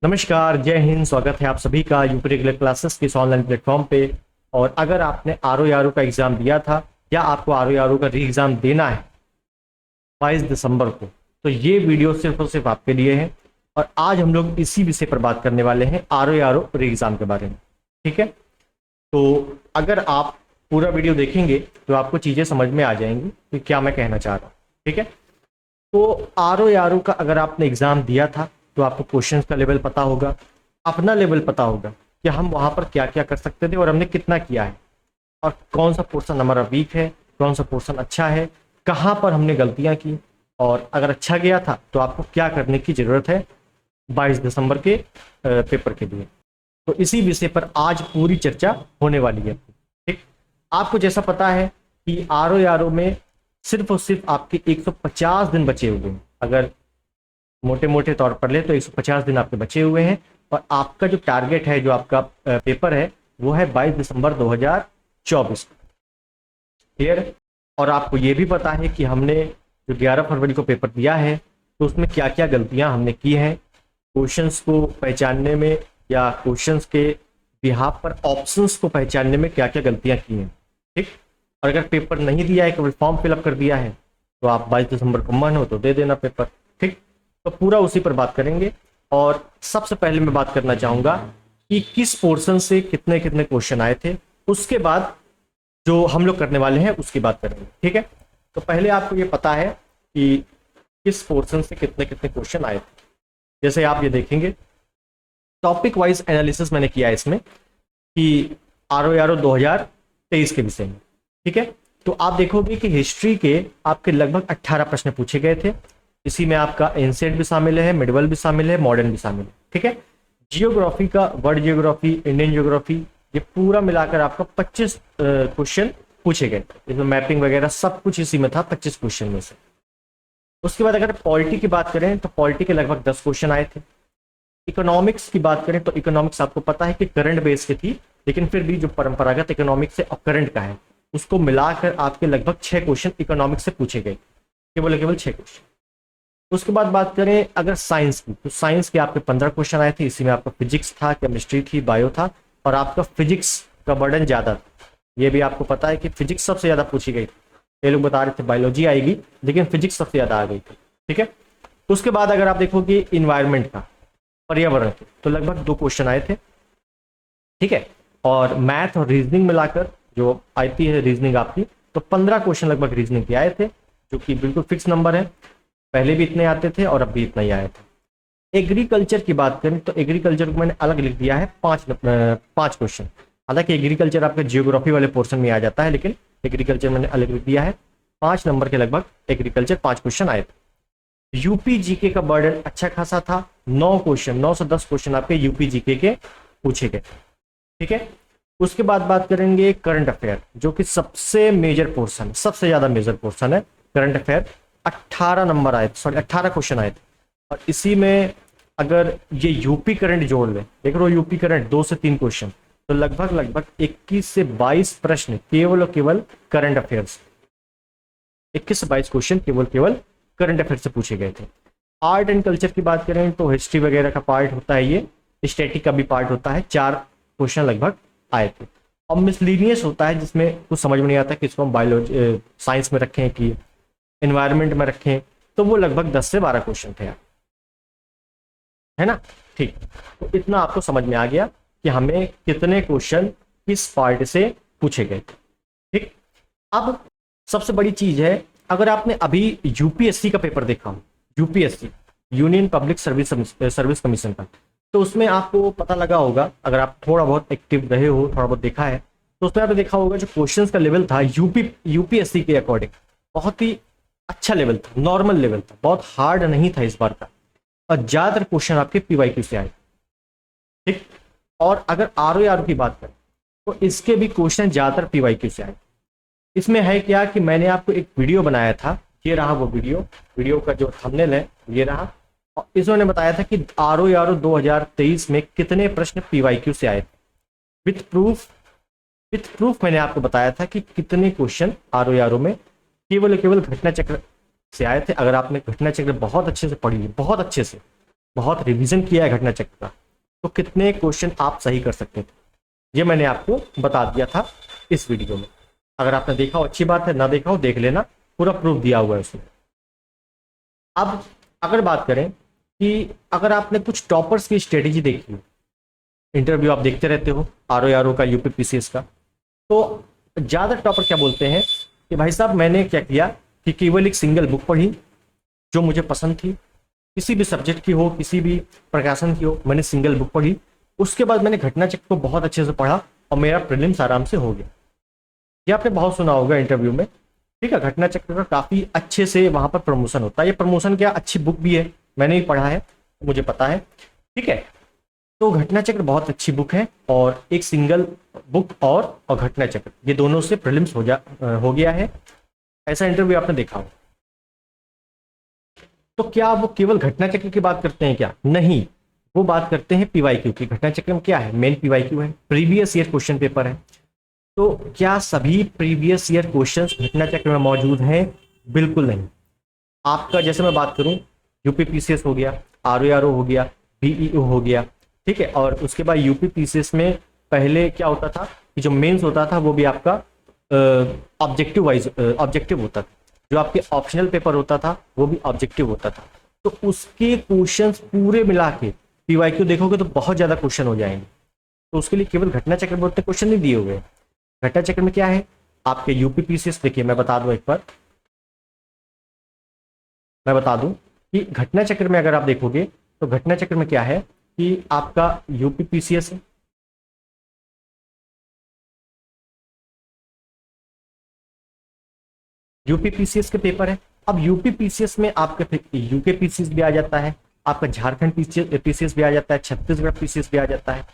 नमस्कार, जय हिंद। स्वागत है आप सभी का यूपी रेगुलर क्लासेस के इस ऑनलाइन प्लेटफॉर्म पे। और अगर आपने आर का एग्ज़ाम दिया था या आपको आर का री एग्ज़ाम देना है 22 दिसंबर को, तो ये वीडियो सिर्फ और सिर्फ आपके लिए है। और आज हम लोग इसी विषय पर बात करने वाले हैं, आर री एग्ज़ाम के बारे में। ठीक है, तो अगर आप पूरा वीडियो देखेंगे तो आपको चीज़ें समझ में आ जाएंगी कि क्या मैं कहना चाह रहा हूँ। ठीक है, तो आर का अगर आपने एग्ज़ाम दिया था तो आपको क्वेश्चंस का लेवल पता होगा, अपना लेवल पता होगा कि हम वहाँ पर क्या क्या कर सकते थे और हमने कितना किया है, और कौन सा पोर्शन हमारा वीक है, कौन सा पोर्शन अच्छा है, कहाँ पर हमने गलतियाँ की, और अगर अच्छा गया था तो आपको क्या करने की ज़रूरत है 22 दिसंबर के पेपर के लिए। तो इसी विषय पर आज पूरी चर्चा होने वाली है। ठीक, आपको जैसा पता है कि आर में सिर्फ और सिर्फ आपके 150 दिन बचे हुए हैं। अगर मोटे मोटे तौर पर ले तो 150 दिन आपके बचे हुए हैं, और आपका जो टारगेट है, जो आपका पेपर है, वो है 22 दिसंबर 2024। क्लियर? और आपको ये भी पता है कि हमने जो 11 फरवरी को पेपर दिया है तो उसमें क्या क्या गलतियां हमने की हैं, क्वेश्चंस को पहचानने में या क्वेश्चंस के बिहाफ पर ऑप्शंस को पहचानने में क्या क्या गलतियां की हैं। ठीक, और अगर पेपर नहीं दिया है, केवल फॉर्म फिलअप कर दिया है, तो आप 22 दिसंबर को मन हो तो दे देना पेपर। ठीक, तो पूरा उसी पर बात करेंगे। और सबसे पहले मैं बात करना चाहूँगा कि किस पोर्शन से कितने कितने क्वेश्चन आए थे, उसके बाद जो हम लोग करने वाले हैं उसकी बात करेंगे। ठीक है, तो पहले आपको ये पता है कि किस पोर्शन से कितने कितने क्वेश्चन आए थे। जैसे आप ये देखेंगे, टॉपिक वाइज एनालिसिस मैंने किया है इसमें कि आर 2023 के विषय में। ठीक है, तो आप देखोगे कि हिस्ट्री के आपके लगभग 18 प्रश्न पूछे गए थे। इसी में आपका एंशिएंट भी शामिल है, मिडिवल भी शामिल है, मॉडर्न भी शामिल है। ठीक है, जियोग्राफी का, वर्ल्ड जियोग्राफी, इंडियन जियोग्राफी, ये पूरा मिलाकर आपका 25 क्वेश्चन पूछे गए। इसमें मैपिंग वगैरह सब कुछ इसी में था, 25 क्वेश्चन में से। उसके बाद अगर पॉलिटी की बात करें तो पॉलिटी के लगभग 10 क्वेश्चन आए थे। इकोनॉमिक्स की बात करें तो इकोनॉमिक्स आपको पता है कि करंट बेस की थी, लेकिन फिर भी जो परंपरागत इकोनॉमिक्स है और करंट का है, उसको मिलाकर आपके लगभग 6 क्वेश्चन इकोनॉमिक्स से पूछे गए, केवल 6 क्वेश्चन। उसके बाद बात करें अगर साइंस की, तो साइंस के आपके 15 क्वेश्चन आए थे। इसी में आपका फिजिक्स था, केमिस्ट्री थी, बायो था, और आपका फिजिक्स का बर्डन ज़्यादा था। ये भी आपको पता है कि फिजिक्स सबसे ज़्यादा पूछी गई थी। ये लोग बता रहे थे बायोलॉजी आएगी, लेकिन फिजिक्स सबसे ज़्यादा आ गई थी। ठीक है, उसके बाद अगर आप देखोगे इन्वायरमेंट का, पर्यावरण के, तो लगभग 2 क्वेश्चन आए थे। ठीक है, और मैथ और रीजनिंग मिलाकर जो आती है रीजनिंग आपकी, तो 15 क्वेश्चन लगभग रीजनिंग के आए थे, जो कि बिल्कुल फिक्स नंबर है। पहले भी इतने आते थे और अब भी इतना ही आए थे। एग्रीकल्चर की बात करें तो एग्रीकल्चर को मैंने अलग लिख दिया है 5 क्वेश्चन। हालांकि एग्रीकल्चर आपके जियोग्राफी वाले पोर्शन में आ जाता है, लेकिन एग्रीकल्चर मैंने अलग लिख दिया है। 5 नंबर के लगभग एग्रीकल्चर 5 क्वेश्चन आए थे। यूपी जीके का बर्डन अच्छा खासा था, 9 क्वेश्चन, 9 से 10 क्वेश्चन आपके यूपी जीके के पूछे गए। ठीक है, उसके बाद बात करेंगे करंट अफेयर, जो कि सबसे मेजर पोर्शन, सबसे ज्यादा मेजर पोर्शन है करंट अफेयर। 18 नंबर आए थे, सॉरी 18 क्वेश्चन आए थे। और इसी में अगर ये यूपी करंट जोड़ ले, देख लो यूपी करंट 2 से 3 क्वेश्चन, तो लगभग 21 से 22 प्रश्न केवल और केवल करंट अफेयर्स, 21 से 22 क्वेश्चन केवल करंट अफेयर से पूछे गए थे। आर्ट एंड कल्चर की बात करें तो हिस्ट्री वगैरह का पार्ट होता है, ये स्टैटिक का भी पार्ट होता है। 4 क्वेश्चन लगभग आए थे। और मिसलीनियस होता है, जिसमें कुछ समझ में नहीं आता कि इसको हम बायोलॉजी साइंस में रखें कि एनवायरनमेंट में रखें, तो वो लगभग 10 से 12 क्वेश्चन थे, है ना। ठीक, तो इतना आपको समझ में आ गया कि हमें कितने क्वेश्चन किस पार्ट से पूछे गए थे। ठीक, अब सबसे बड़ी चीज है, अगर आपने अभी यूपीएससी का पेपर देखा हो, UPSC union public service commission का, तो उसमें आपको पता लगा होगा, अगर आप थोड़ा बहुत एक्टिव रहे हो, थोड़ा बहुत देखा है, तो उसमें आपने देखा होगा जो क्वेश्चंस का लेवल था यूपीएससी के अकॉर्डिंग बहुत ही अच्छा लेवल था, नॉर्मल लेवल था, बहुत हार्ड नहीं था इस बार का। और ज्यादातर क्वेश्चन आपके पीवाईक्यू से आए। ठीक, और अगर आर की बात करें तो इसके भी क्वेश्चन ज्यादातर पीवाईक्यू से आए। इसमें है क्या कि मैंने आपको एक वीडियो बनाया था, ये रहा वो वीडियो का जो थंबनेल है ये रहा, और इसमें बताया था कि आर 2023 में कितने प्रश्न पीवाईक्यू से आए थे। विथ प्रूफ मैंने आपको बताया था कि कितने क्वेश्चन आर में केवल घटना चक्र से आए थे। अगर आपने घटना चक्र बहुत अच्छे से पढ़ी है, बहुत अच्छे से, बहुत रिवीजन किया है घटना चक्र का, तो कितने क्वेश्चन आप सही कर सकते थे, ये मैंने आपको बता दिया था इस वीडियो में। अगर आपने देखा हो अच्छी बात है, ना देखा हो देख लेना, पूरा प्रूफ दिया हुआ है उसमें। अब अगर बात करें कि अगर आपने कुछ टॉपर्स की स्ट्रेटेजी देखी हो, इंटरव्यू आप देखते रहते हो आर ओ का, यूपी पीसीएस का, तो ज़्यादा टॉपर क्या बोलते हैं कि भाई साहब मैंने क्या किया कि केवल एक सिंगल बुक पढ़ी जो मुझे पसंद थी, किसी भी सब्जेक्ट की हो, किसी भी प्रकाशन की हो, मैंने सिंगल बुक पढ़ी, उसके बाद मैंने घटना चक्र को बहुत अच्छे से पढ़ा और मेरा प्रीलिम्स आराम से हो गया। ये आपने बहुत सुना होगा इंटरव्यू में, ठीक है। घटना चक्र का काफ़ी अच्छे से वहाँ पर प्रमोशन होता है। ये प्रमोशन क्या, अच्छी बुक भी है, मैंने भी पढ़ा है, मुझे पता है, ठीक है। तो घटना चक्र बहुत अच्छी बुक है, और एक सिंगल बुक और घटना चक्र, ये दोनों से प्रीलिम्स हो गया है, ऐसा इंटरव्यू आपने देखा हो। तो क्या वो केवल घटना चक्र की बात करते हैं क्या? नहीं, वो बात करते हैं पीवाईक्यू की। घटना चक्र में क्या है, मेन पीवाईक्यू है, प्रीवियस ईयर क्वेश्चन पेपर है। तो क्या सभी प्रीवियस ईयर क्वेश्चंस घटना चक्र में मौजूद हैं? बिल्कुल नहीं। आपका जैसे मैं बात करूं, यूपी पीसीएस हो गया, आरओ हो गया, बीईओ हो गया, ठीक है। और उसके बाद यूपी पीसीएस में पहले क्या होता था कि जो मेंस होता था वो भी आपका ऑब्जेक्टिव होता था, जो आपके ऑप्शनल पेपर होता था वो भी ऑब्जेक्टिव होता था। तो उसके क्वेश्चंस पूरे मिला के पीवाईक्यू देखोगे तो बहुत ज़्यादा क्वेश्चन हो जाएंगे। तो उसके लिए केवल घटना चक्र में उतने क्वेश्चन नहीं दिए हुए। घटना चक्र में क्या है, आपके यूपी पीसीएस, देखिए मैं बता दूं एक बार, मैं बता दूं कि घटना चक्र में अगर आप देखोगे तो घटना चक्र में क्या है कि आपका यूपी पीसीएस है, यूपी पीसीएस के पेपर है। अब यूपी पीसीएस में आपके यूके पीसीएस भी आ जाता है, आपका झारखंड पीसीएस भी आ जाता है, छत्तीसगढ़ पीसीएस भी आ जाता है।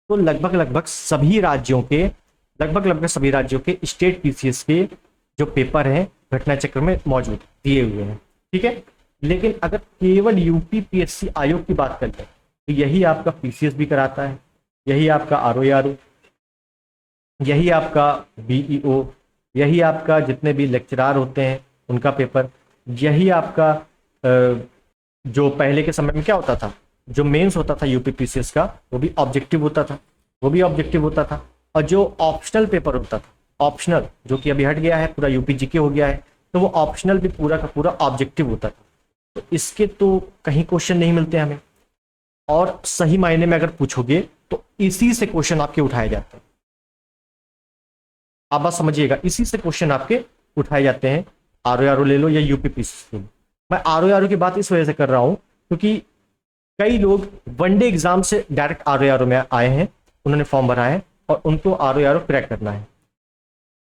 तो लगभग लगभग सभी राज्यों के स्टेट पीसीएस के जो पेपर हैं घटना चक्र में मौजूद दिए हुए हैं, ठीक है। लेकिन अगर केवल यूपी पीएससी आयोग की बात करते हैं तो यही आपका पीसीएस भी कराता है, यही आपका आरओ, यही आपका बीईओ, यही आपका जितने भी लेक्चरार होते हैं उनका पेपर, यही आपका जो पहले के समय में क्या होता था, जो मेंस होता था यूपी पीसीएस का वो भी ऑब्जेक्टिव होता था, और जो ऑप्शनल पेपर होता था, ऑप्शनल जो कि अभी हट गया है, पूरा यूपी जीके हो गया है, तो वो ऑप्शनल भी पूरा का पूरा ऑब्जेक्टिव होता था। तो इसके तो कहीं क्वेश्चन नहीं मिलते हमें, और सही मायने में अगर पूछोगे तो इसी से क्वेश्चन आपके उठाए जाते हैं। आप बात समझिएगा, इसी से क्वेश्चन आपके उठाए जाते हैं, आरओ ले लो या यूपी पीसीएस ले लो। मैं आरओ की बात इस वजह से कर रहा हूं क्योंकि कई लोग वनडे एग्जाम से डायरेक्ट आरओ में आए हैं, उन्होंने फॉर्म भरा है और उनको आरओ क्रैक करना है।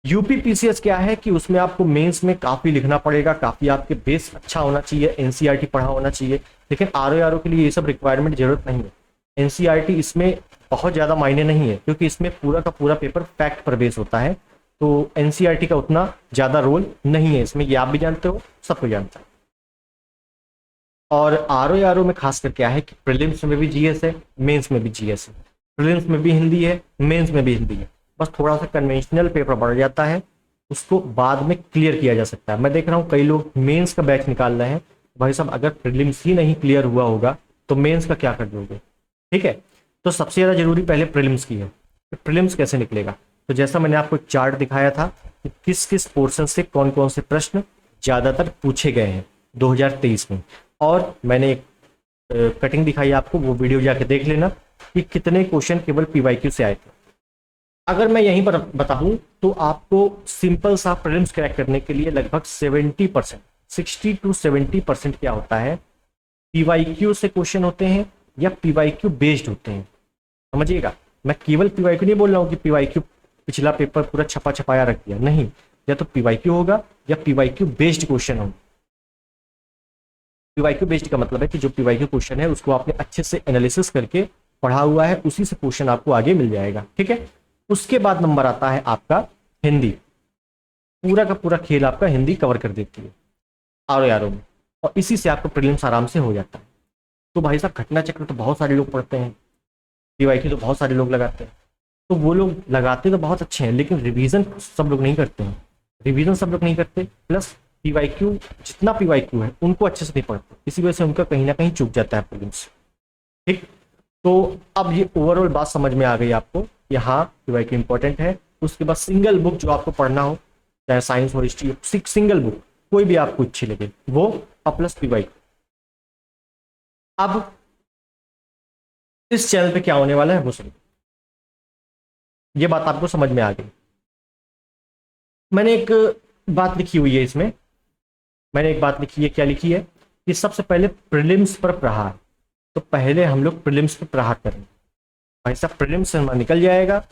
यूपी पीसीएस क्या है कि उसमें आपको मेंस में काफी लिखना पड़ेगा, काफी आपके बेस अच्छा होना चाहिए, एनसीईआरटी पढ़ा होना चाहिए। लेकिन आरओ के लिए ये सब रिक्वायरमेंट जरूरत नहीं है, एनसीईआरटी इसमें बहुत ज्यादा मायने नहीं है, क्योंकि इसमें पूरा का पूरा पेपर फैक्ट पर बेस होता है। तो एनसीईआरटी का उतना ज्यादा रोल नहीं है इसमें, ये आप भी जानते हो, सबको जानता है। और आरओ में खासकर क्या है कि प्रीलिम्स में भी जीएस है, मेंस में भी जीएस है, प्रीलिम्स में भी हिंदी है, मेंस में भी हिंदी है। बस थोड़ा सा कन्वेंशनल पेपर बढ़ जाता है, उसको बाद में क्लियर किया जा सकता है। मैं देख रहा हूँ कई लोग मेंस का बैच निकाल रहे हैं, भाई साहब अगर प्रीलिम्स ही नहीं क्लियर हुआ होगा तो मेंस का क्या कर दोगे, ठीक है। तो सबसे ज़्यादा जरूरी पहले प्रीलिम्स की है, तो प्रीलिम्स कैसे निकलेगा। तो जैसा मैंने आपको चार्ट दिखाया था कि किस किस पोर्शन से कौन कौन से प्रश्न ज़्यादातर पूछे गए हैं 2023 में, और मैंने एक कटिंग दिखाई आपको, वो वीडियो जाके देख लेना कि कितने क्वेश्चन केवल पीवाईक्यू से आए थे। अगर मैं यहीं पर बताऊं तो आपको सिंपल सा प्रीलिम्स क्रैक करने के लिए लगभग 70%, 60 to 70% क्या होता है, पीवाईक्यू से क्वेश्चन होते हैं या पीवाईक्यू बेस्ड होते हैं। समझिएगा, मैं केवल पीवाईक्यू नहीं बोल रहा हूँ कि पीवाईक्यू पिछला पेपर पूरा छपा छपाया रख दिया, नहीं, या तो पीवाईक्यू होगा या पीवाईक्यू बेस्ड क्वेश्चन होगा। पीवाईक्यू बेस्ड का मतलब है कि जो पीवाईक्यू क्वेश्चन है उसको आपने अच्छे से एनालिसिस करके पढ़ा हुआ है, उसी से क्वेश्चन आपको आगे मिल जाएगा, ठीक है। उसके बाद नंबर आता है आपका हिंदी, पूरा का पूरा खेल आपका हिंदी कवर कर देती है आरओ में, और इसी से आपको प्रीलिम्स आराम से हो जाता है। तो भाई साहब घटना चक्र तो बहुत सारे लोग पढ़ते हैं, पीवाईक्यू तो बहुत सारे लोग लगाते हैं, तो वो लोग लगाते तो बहुत अच्छे हैं, लेकिन रिवीजन सब लोग नहीं करते हैं, रिवीजन सब लोग नहीं करते, प्लस पीवाईक्यू जितना पीवाईक्यू है उनको अच्छे से नहीं पढ़ते, इसी वजह से उनका कहीं ना कहीं चूक जाता है प्रीलिम्स। ठीक, तो अब ये ओवरऑल बात समझ में आ गई आपको, यहाँ पीवाईक्यू इंपॉर्टेंट है। उसके बाद सिंगल बुक जो आपको पढ़ना हो, चाहे साइंस हो हिस्ट्री हो, सिंगल बुक कोई भी आपको अच्छी लगे वो प्लस पीवाईक्यू। अब इस चैनल पे क्या होने वाला है वो समझो, ये बात आपको समझ में आ गई। मैंने एक बात लिखी हुई है इसमें, मैंने एक बात लिखी है, क्या लिखी है कि सबसे पहले प्रीलिम्स पर प्रहार। तो पहले हम लोग प्रीलिम्स पर प्रहार करेंगे, भाई साहब प्रीलिम्स से हमारा निकल जाएगा,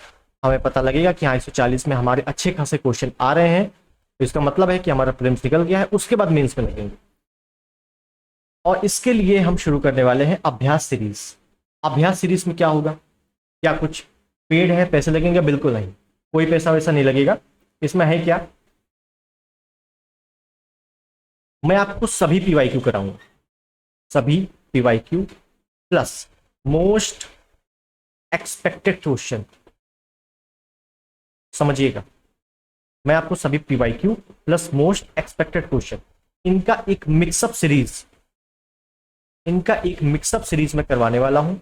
हमें पता लगेगा कि हाँ 140 में हमारे अच्छे खासे क्वेश्चन आ रहे हैं, तो इसका मतलब है कि हमारा प्रीलिम्स निकल गया है। उसके बाद मेंस में लगेंगे, और इसके लिए हम शुरू करने वाले हैं अभ्यास सीरीज। अभ्यास सीरीज में क्या होगा, क्या कुछ पेड है, पैसे लगेंगे? बिल्कुल नहीं, कोई पैसा वैसा नहीं लगेगा। इसमें है क्या, मैं आपको सभी पीवाईक्यू कराऊंगा, सभी PYQ plus most expected question. समझिएगा, मैं आपको सभी PYQ plus most expected question, इनका एक मिक्सअप सीरीज, इनका एक मिक्सअप सीरीज में करवाने वाला हूं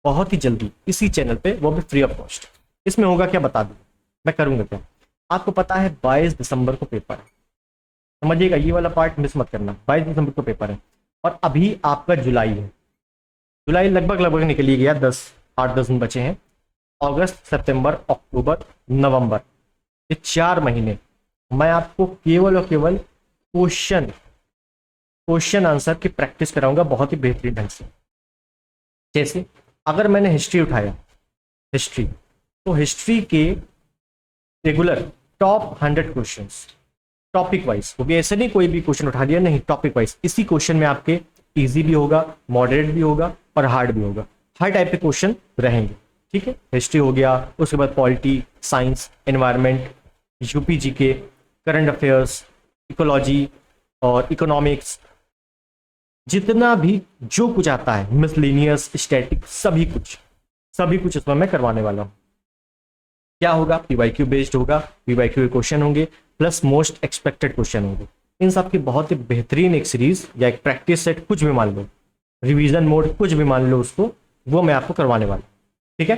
बहुत ही जल्दी इसी चैनल पे, वो भी फ्री ऑफ कॉस्ट। इसमें होगा क्या बता दूं, मैं करूंगा क्या, आपको पता है 22 दिसंबर को पेपर है, समझिएगा ये वाला पार्ट मिस मत करना, 22 दिसंबर को पेपर है, और अभी आपका जुलाई है, जुलाई लगभग लगभग निकल ही गया, 8-10 दिन बचे हैं। अगस्त, सितंबर, अक्टूबर, नवंबर, ये 4 महीने मैं आपको केवल और केवल क्वेश्चन आंसर की प्रैक्टिस कराऊंगा बहुत ही बेहतरीन ढंग से। जैसे अगर मैंने हिस्ट्री उठाया, हिस्ट्री, तो हिस्ट्री के regular top 100 questions topic wise, वो भी ऐसे नहीं कोई भी क्वेश्चन उठा दिया, नहीं, टॉपिक वाइज। इसी क्वेश्चन में आपके इजी भी होगा, मॉडरेट भी होगा और हार्ड भी होगा, हर टाइप के क्वेश्चन रहेंगे। ठीक है, हिस्ट्री हो गया, उसके बाद polity, science, environment, UP GK, current affairs, ecology और इकोनॉमिक्स, जितना भी जो कुछ आता है, मिसलेनियस, स्टैटिक, सभी कुछ इसमें मैं करवाने वाला हूं। क्या होगा, पीवाईक्यू बेस्ड होगा, पीवाईक्यू के क्वेश्चन होंगे प्लस मोस्ट एक्सपेक्टेड क्वेश्चन होंगे। इन सब की बहुत ही बेहतरीन एक सीरीज या एक प्रैक्टिस सेट, कुछ भी मान लो, रिवीजन मोड कुछ भी मान लो उसको, वो मैं आपको करवाने वाला हूं। ठीक है,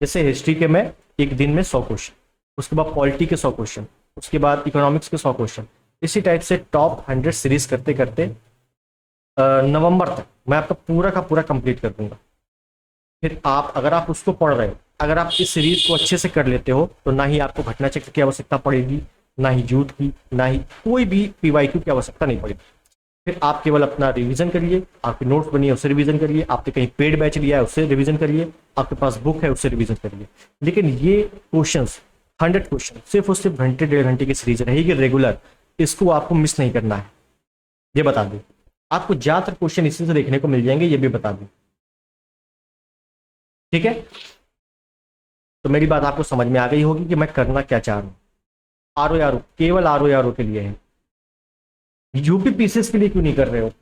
जैसे हिस्ट्री के मैं एक दिन में 100 क्वेश्चन, उसके बाद पॉलिटी के 100 क्वेश्चन, उसके बाद इकोनॉमिक्स के 100 क्वेश्चन, इसी टाइप से टॉप 100 सीरीज करते करते नवंबर तक मैं आपका पूरा का पूरा कंप्लीट कर दूंगा। फिर आप अगर आप उसको पढ़ रहे हो, अगर आप इस सीरीज को अच्छे से कर लेते हो, तो ना ही आपको घटना चक्र की आवश्यकता पड़ेगी, ना ही जूट की, ना ही कोई भी पीवाईक्यू की आवश्यकता नहीं पड़ेगी। फिर आप केवल अपना रिवीजन करिए, आपके नोट्स बनिए उससे रिवीजन करिए, आपने कहीं पेड बैच लिया है उससे रिवीजन करिए, आपके पास बुक है उससे रिवीजन करिए। लेकिन ये क्वेश्चंस 100 क्वेश्चन सिर्फ और सिर्फ घंटे 1.5 घंटे की सीरीज रहेगी रेगुलर, इसको आपको मिस नहीं करना है, ये बता दूं। आपको ज्यादातर क्वेश्चन इसी से देखने को मिल जाएंगे, ये भी बता दूं। ठीक है, तो मेरी बात आपको समझ में आ गई होगी कि मैं करना क्या चाह रहा हूं। आरओ केवल आरओ के लिए है, यूपी पीसीएस के लिए क्यों नहीं कर रहे हो,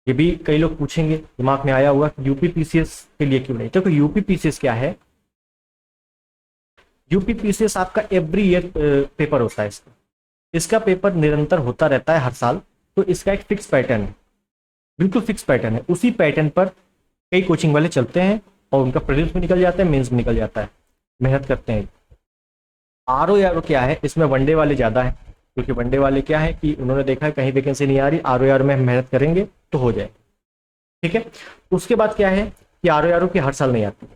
ये भी कई लोग पूछेंगे, दिमाग में आया हुआ कि यूपी पीसीएस के लिए क्यों नहीं। देखो यूपी पीसीएस क्या है, यूपी पीसीएस आपका एवरी ईयर पेपर होता है, इसका पेपर निरंतर होता रहता है हर साल, तो इसका एक फिक्स पैटर्न है, बिल्कुल फिक्स पैटर्न है। उसी पैटर्न पर कई कोचिंग वाले चलते हैं और उनका प्रीलिम्स में निकल जाता है, मेंस में निकल जाता है, मेहनत करते हैं। आरओ क्या है, इसमें वनडे वाले ज़्यादा है, क्योंकि वनडे वाले क्या है कि उन्होंने देखा है कहीं वैकेंसी नहीं आ रही, आरओ में मेहनत करेंगे तो हो जाए। ठीक है, उसके बाद क्या है कि आरओ की हर साल नहीं आती,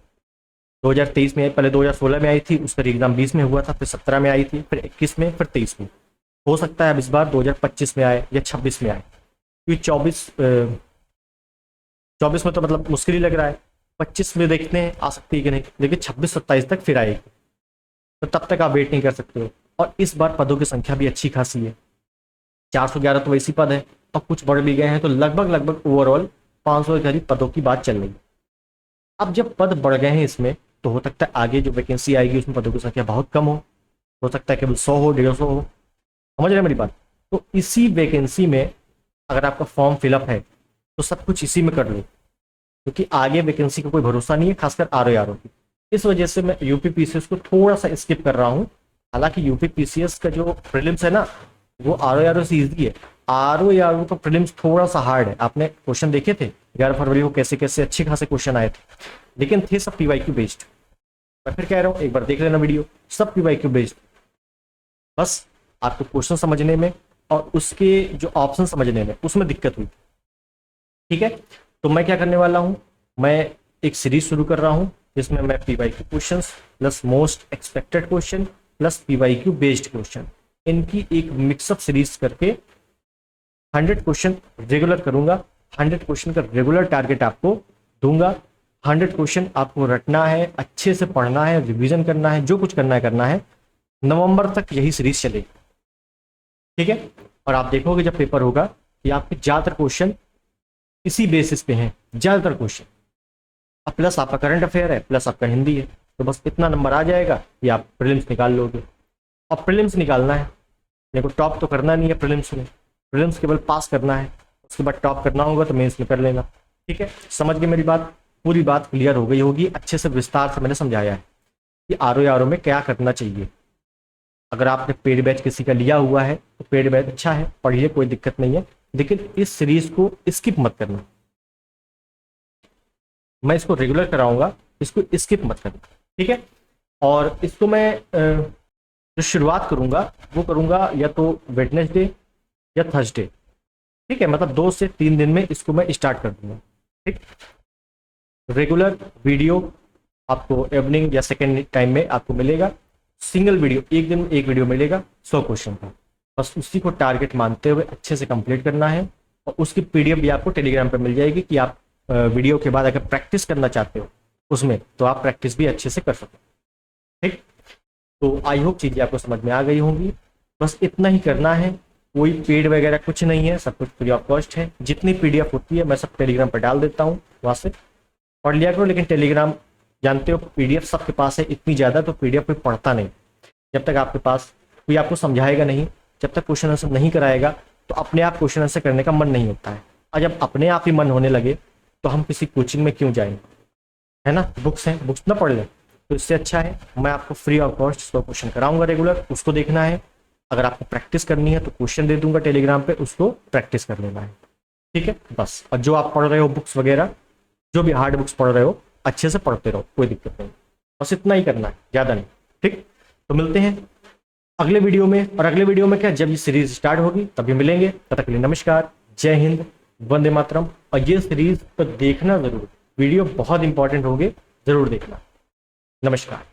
2023 में आई, पहले 2016 में आई थी, उसका एग्जाम 20 में हुआ था, फिर 17 में आई थी, फिर 21 में, फिर 23 में। हो सकता है अब इस बार 2025 में आए या 26 में आए, क्योंकि 24 में तो मतलब मुश्किल ही लग रहा है, 25 में देखते हैं आ सकती है कि नहीं, लेकिन 26-27 तक फिर आएगी, तो तब तक आप वेट नहीं कर सकते हो। और इस बार पदों की संख्या भी अच्छी खासी है, 411 तो वैसी पद है, और कुछ बढ़ भी गए हैं, तो लगभग ओवरऑल 500 के करीब पदों की बात चल रही है। अब जब पद बढ़ गए हैं इसमें, तो हो सकता है आगे जो वैकेंसी आएगी उसमें पदों की संख्या बहुत कम हो सकता है केवल 100 हो, 150 हो, समझ रहे मेरी बात। तो इसी वैकेंसी में अगर आपका फॉर्म फिलअप है तो सब कुछ इसी में कर लो, क्योंकि आगे वैकेंसी का कोई भरोसा नहीं है, खासकर आरओ की। इस वजह से मैं यूपी पीसीएस को थोड़ा सा स्किप कर रहा हूँ। हालांकि यूपी पीसीएस का जो प्रीलिम्स है ना, वो आरओ से ईजी है, आरओ का प्रीलिम्स थोड़ा सा हार्ड है। आपने क्वेश्चन देखे थे, 11 फरवरी को कैसे कैसे अच्छे खासे क्वेश्चन आए थे, लेकिन थे सब PYQ बेस्ड। मैं फिर कह रहा हूँ एक बार देख लेना वीडियो, सब PYQ बेस्ड। बस आपको क्वेश्चन समझने में और उसके जो ऑप्शन समझने में उसमें दिक्कत हुई। ठीक है, तो मैं क्या करने वाला हूँ, मैं एक सीरीज शुरू कर रहा हूँ जिसमें मैं PYQ questions plus most expected question plus PYQ based question, इनकी एक मिक्सअप सीरीज करके 100 क्वेश्चन रेगुलर करूंगा। 100 क्वेश्चन का रेगुलर टारगेट आपको दूंगा। 100 क्वेश्चन आपको रटना है, अच्छे से पढ़ना है, रिवीजन करना है, जो कुछ करना है। नवंबर तक यही सीरीज चलेगी। ठीक है, और आप देखोगे जब पेपर होगा कि आपके ज्यादातर क्वेश्चन इसी बेसिस पे हैं, ज्यादातर क्वेश्चन। अब प्लस आपका करंट अफेयर है, प्लस आपका हिंदी है, तो बस इतना नंबर आ जाएगा कि आप प्रीलिम्स निकाल लोगे। अब प्रीलिम्स निकालना है, मेरे को टॉप तो करना नहीं है प्रीलिम्स में, प्रीलिम्स केवल पास करना है, उसके बाद टॉप करना होगा तो मेंस में कर लेना। ठीक है, समझ गए मेरी बात, पूरी बात क्लियर हो गई होगी। अच्छे से विस्तार से मैंने समझाया है कि RO में क्या करना चाहिए। अगर आपने पेड बैच किसी का लिया हुआ है तो पेड बैच अच्छा है, पढ़िए, कोई दिक्कत नहीं है, लेकिन इस सीरीज को स्किप मत करना। मैं इसको रेगुलर कराऊंगा, इसको स्किप मत करना। ठीक है, और इसको मैं जो शुरुआत करूंगा वो करूंगा या तो वेडनेसडे या थर्सडे। ठीक है, मतलब 2 से 3 दिन में इसको मैं स्टार्ट कर दूंगा। ठीक, रेगुलर वीडियो आपको इवनिंग या सेकेंड टाइम में आपको मिलेगा। सिंगल वीडियो, एक दिन में एक वीडियो मिलेगा 100 क्वेश्चन का। बस उसी को टारगेट मानते हुए अच्छे से कंप्लीट करना है, और उसकी PDF भी आपको टेलीग्राम पे मिल जाएगी कि आप वीडियो के बाद अगर प्रैक्टिस करना चाहते हो उसमें, तो आप प्रैक्टिस भी अच्छे से कर सको। ठीक, तो आई होप चीज़ें आपको समझ में आ गई होंगी। बस इतना ही करना है, कोई पेड वगैरह कुछ नहीं है, सब कुछ फ्री ऑफ कॉस्ट है। जितनी PDF होती है मैं सब टेलीग्राम पर डाल देता हूँ, वहाँ से पढ़ लिया करो। लेकिन टेलीग्राम जानते हो PDF सबके पास है इतनी ज़्यादा, तो PDF कोई पढ़ता नहीं। जब तक आपके पास कोई आपको समझाएगा नहीं, जब तक क्वेश्चन आंसर नहीं कराएगा, तो अपने आप क्वेश्चन आंसर करने का मन नहीं होता है। और जब अपने आप ही मन होने लगे तो हम किसी कोचिंग में क्यों जाएंगे, है ना। बुक्स हैं, बुक्स ना पढ़ लें, तो इससे अच्छा है मैं आपको फ्री ऑफ कॉस्ट 100 क्वेश्चन कराऊंगा रेगुलर, उसको देखना है। अगर आपको प्रैक्टिस करनी है तो क्वेश्चन दे दूंगा टेलीग्राम पे, उसको प्रैक्टिस कर लेना है। ठीक है, बस। और जो आप पढ़ रहे हो बुक्स वगैरह, जो भी हार्ड बुक्स पढ़ रहे हो, अच्छे से पढ़ते रहो, कोई दिक्कत नहीं। बस इतना ही करना है, ज़्यादा नहीं। ठीक, तो मिलते हैं अगले वीडियो में। और अगले वीडियो में क्या, जब ये सीरीज स्टार्ट होगी तभी मिलेंगे। तब तक के लिए नमस्कार, जय हिंद, वंदे मातरम। और ये सीरीज तो देखना जरूर, वीडियो बहुत इंपॉर्टेंट होंगे, जरूर देखना। नमस्कार।